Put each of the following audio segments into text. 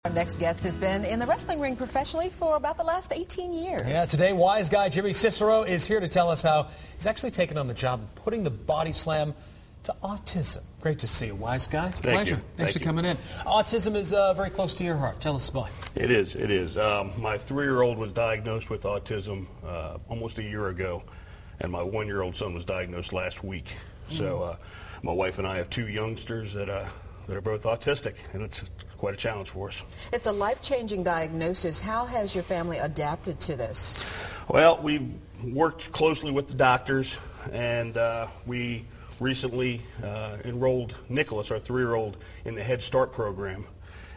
Our next guest has been in the wrestling ring professionally for about the last 18 years. Yeah, today Wiseguy Jimmy Cicero is here to tell us how he's actually taken on the job of putting the body slam to autism. Great to see you, Wiseguy. Pleasure. Thanks for coming in. Autism is very close to your heart. Tell us about it. It is. My 3-year-old was diagnosed with autism almost a year ago, and my 1-year-old son was diagnosed last week. So my wife and I have 2 youngsters that are both autistic, and it's quite a challenge for us. It's a life-changing diagnosis. How has your family adapted to this? Well, we've worked closely with the doctors, and we recently enrolled Nicholas, our 3-year-old, in the Head Start program,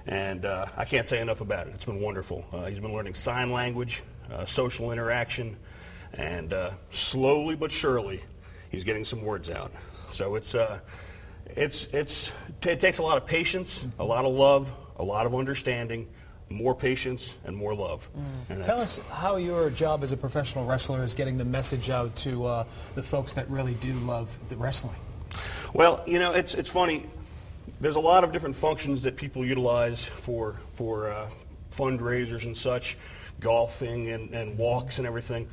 and I can't say enough about it. It's been wonderful. He's been learning sign language, social interaction, and slowly but surely he's getting some words out. So it takes a lot of patience, a lot of love, a lot of understanding, more patience, and more love. And tell us how your job as a professional wrestler is getting the message out to the folks that really do love the wrestling. Well, you know, it's funny. There's a lot of different functions that people utilize for fundraisers and such, golfing and walks and everything.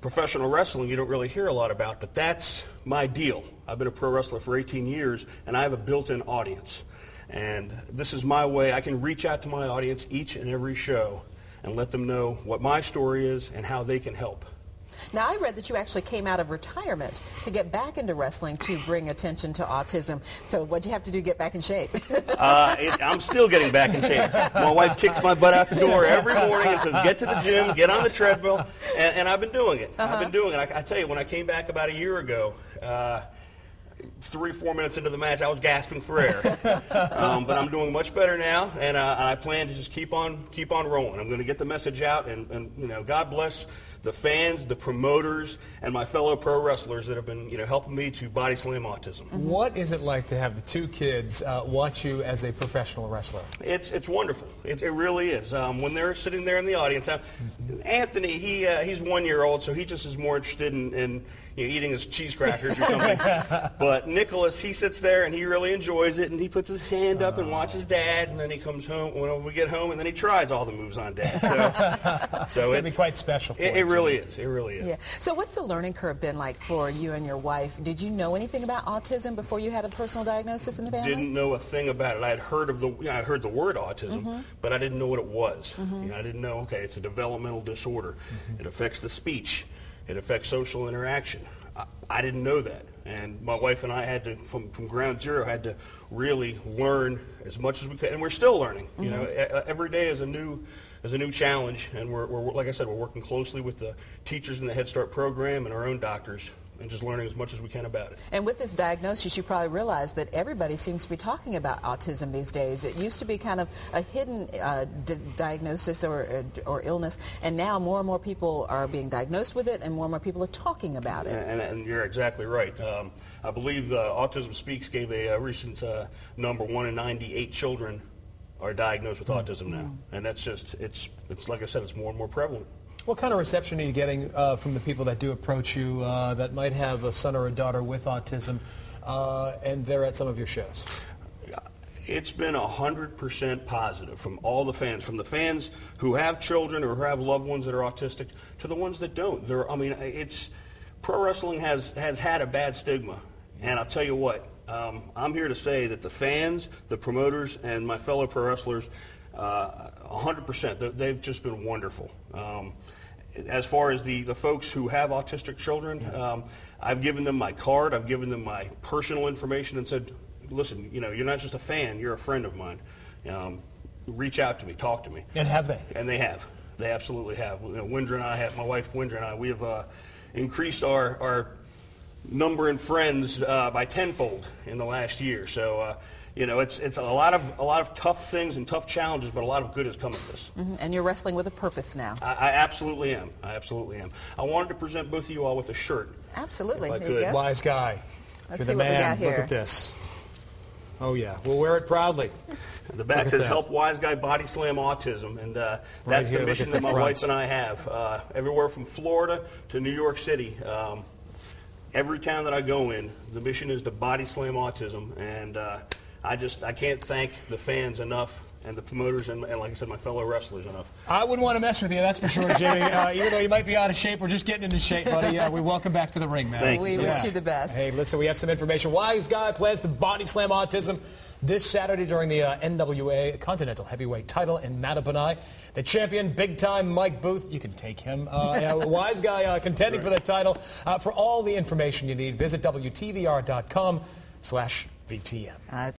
Professional wrestling you don't really hear a lot about, but that's my deal. I've been a pro wrestler for 18 years, and I have a built-in audience. And this is my way. I can reach out to my audience each and every show and let them know what my story is and how they can help. Now, I read that you actually came out of retirement to get back into wrestling to bring attention to autism. So what do you have to do to get back in shape? I'm still getting back in shape. My wife kicks my butt out the door every morning and says, get to the gym, get on the treadmill, and I've been doing it. I've been doing it. I tell you, when I came back about a year ago, 3-4 minutes into the match, I was gasping for air. But I'm doing much better now, and I plan to just keep on rolling. I'm going to get the message out, and you know, God bless the fans, the promoters, and my fellow pro wrestlers that have been helping me to body slam autism. What is it like to have the 2 kids watch you as a professional wrestler? It's wonderful. It really is. When they're sitting there in the audience, Anthony, he's 1-year-old, so he just is more interested in eating his cheese crackers or something. But Nicholas, he sits there and he really enjoys it, and he puts his hand up and watches Dad, and then he comes home when we get home, and then he tries all the moves on Dad. So it's going to be quite special. It really is. It really is. Yeah. So what's the learning curve been like for you and your wife? Did you know anything about autism before you had a personal diagnosis in the family? Didn't know a thing about it. I had heard of I heard the word autism, but I didn't know what it was. I didn't know. Okay, it's a developmental disorder. It affects the speech. It affects social interaction. I didn't know that, and my wife and I had to, from ground zero, had to really learn as much as we could, and we're still learning. You know, every day is a new challenge, and we're like I said, we're working closely with the teachers in the Head Start program and our own doctors, and just learning as much as we can about it. And with this diagnosis, you probably realize that everybody seems to be talking about autism these days. It used to be kind of a hidden diagnosis or illness, and now more and more people are being diagnosed with it, and more people are talking about it. And you're exactly right. I believe Autism Speaks gave a recent number: 1 in 98 children are diagnosed with autism now, and that's just it's like I said, it's more and more prevalent. What kind of reception are you getting from the people that do approach you that might have a son or a daughter with autism, and they're at some of your shows? It's been 100% positive from all the fans, from the fans who have children or who have loved ones that are autistic to the ones that don't. Pro wrestling has had a bad stigma, and I'll tell you what, I'm here to say that the fans, the promoters, and my fellow pro wrestlers, 100%, they've just been wonderful. As far as the folks who have autistic children, I've given them my card, I've given them my personal information and said, listen, you're not just a fan, you're a friend of mine. Reach out to me, talk to me. And have they? And they have. They absolutely have. Windra and I my wife Windra and I, we have increased our number in friends by tenfold in the last year. So, it's a lot of tough things and tough challenges, but a lot of good has come of this. And you're wrestling with a purpose now. I absolutely am. I absolutely am. I wanted to present both of you all with a shirt. Absolutely. If I there could. You go. Wiseguy. Let's You're see the what we man. got here. Look at this. Oh yeah, we'll wear it proudly. The back says "Help Wiseguy Body Slam Autism," and that's the mission that my wife and I have. Everywhere from Florida to New York City, every town that I go in, the mission is to body slam autism, and I can't thank the fans enough and the promoters and like I said, my fellow wrestlers enough. I wouldn't want to mess with you, that's for sure, Jimmy. Even though you might be out of shape, we're just getting into shape, buddy. We welcome back to the ring, man. We wish you the best. Hey, listen, we have some information. Wiseguy plans to body slam Autism this Saturday during the NWA Continental Heavyweight title in Mattapanai. The champion, big-time Mike Booth, you can take him. Wiseguy contending for the title. For all the information you need, visit WTVR.com/VTM.